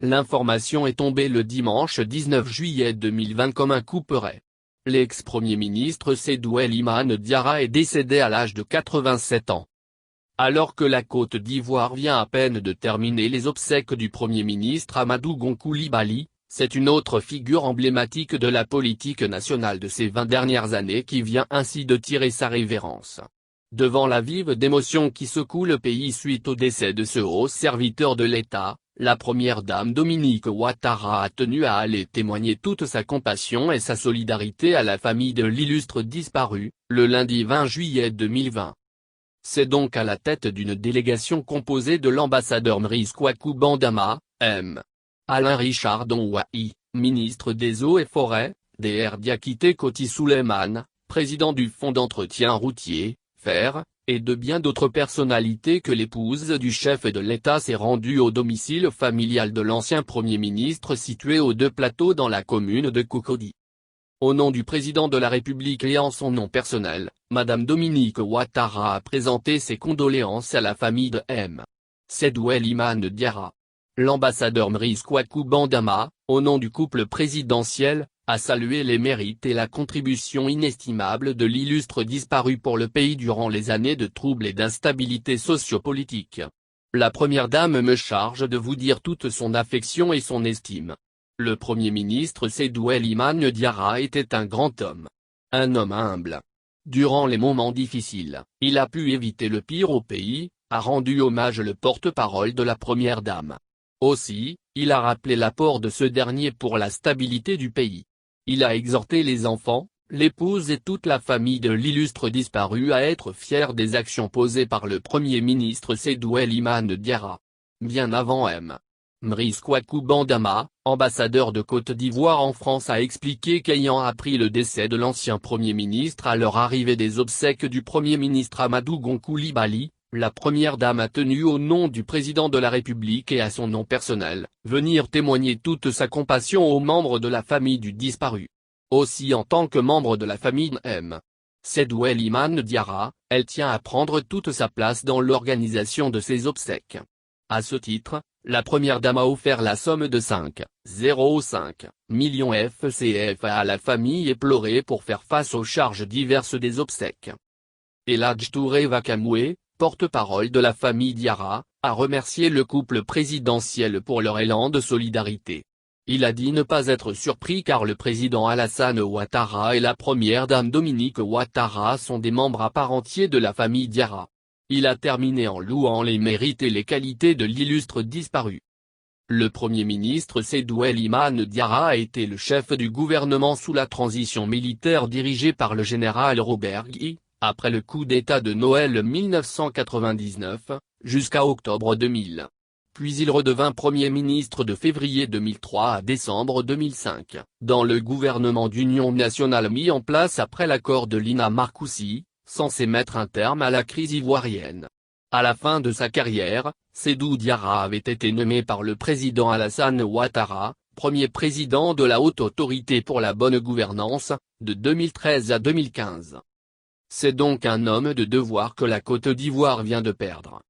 L'information est tombée le dimanche 19 juillet 2020 comme un couperet. L'ex-premier ministre Seydou Elimane Diarra est décédé à l'âge de 87 ans. Alors que la Côte d'Ivoire vient à peine de terminer les obsèques du Premier ministre Amadou Gon Coulibaly, c'est une autre figure emblématique de la politique nationale de ces 20 dernières années qui vient ainsi de tirer sa révérence. Devant la vive d'émotion qui secoue le pays suite au décès de ce haut serviteur de l'État, la première dame Dominique Ouattara a tenu à aller témoigner toute sa compassion et sa solidarité à la famille de l'illustre disparu, le lundi 20 juillet 2020. C'est donc à la tête d'une délégation composée de l'ambassadeur Mriss Kwaku Bandama, M. Alain Richard Donwahi, ministre des Eaux et Forêts, Dr Diakité Koti Souleymane, président du Fonds d'entretien routier, FER, et de bien d'autres personnalités que l'épouse du chef de l'État s'est rendue au domicile familial de l'ancien Premier ministre situé aux Deux Plateaux dans la commune de Cocody. Au nom du président de la République et en son nom personnel, Madame Dominique Ouattara a présenté ses condoléances à la famille de M. Seydou Elimane Diarra. L'ambassadeur Mriss Kwaku Bandama, au nom du couple présidentiel, a salué les mérites et la contribution inestimable de l'illustre disparu pour le pays durant les années de troubles et d'instabilité sociopolitique. La première dame me charge de vous dire toute son affection et son estime. Le Premier ministre Seydou Elimane Diarra était un grand homme. Un homme humble. Durant les moments difficiles, il a pu éviter le pire au pays, a rendu hommage le porte-parole de la première dame. Aussi, il a rappelé l'apport de ce dernier pour la stabilité du pays. Il a exhorté les enfants, l'épouse et toute la famille de l'illustre disparu à être fiers des actions posées par le Premier ministre Seydou Elimane Diarra. Bien avant M. Mriss Kwaku Bandama, ambassadeur de Côte d'Ivoire en France, a expliqué qu'ayant appris le décès de l'ancien Premier ministre à leur arrivée des obsèques du Premier ministre Amadou Gon Coulibaly, la première dame a tenu au nom du président de la République et à son nom personnel, venir témoigner toute sa compassion aux membres de la famille du disparu. Aussi en tant que membre de la famille M. Seydou Elimane Diarra, elle tient à prendre toute sa place dans l'organisation de ces obsèques. À ce titre, la première dame a offert la somme de 5,05 millions FCFA à la famille éplorée pour faire face aux charges diverses des obsèques. Elhadj Touré Wakamwe, porte-parole de la famille Diarra, a remercié le couple présidentiel pour leur élan de solidarité. Il a dit ne pas être surpris car le président Alassane Ouattara et la première dame Dominique Ouattara sont des membres à part entière de la famille Diarra. Il a terminé en louant les mérites et les qualités de l'illustre disparu. Le Premier ministre Seydou Elimane Diarra a été le chef du gouvernement sous la transition militaire dirigée par le général Robert Guy, après le coup d'État de Noël 1999, jusqu'à octobre 2000. Puis il redevint Premier ministre de février 2003 à décembre 2005, dans le gouvernement d'union nationale mis en place après l'accord de Lina Marcoussi, censé mettre un terme à la crise ivoirienne. À la fin de sa carrière, Seydou Diarra avait été nommé par le président Alassane Ouattara, premier président de la Haute Autorité pour la Bonne Gouvernance, de 2013 à 2015. C'est donc un homme de devoir que la Côte d'Ivoire vient de perdre.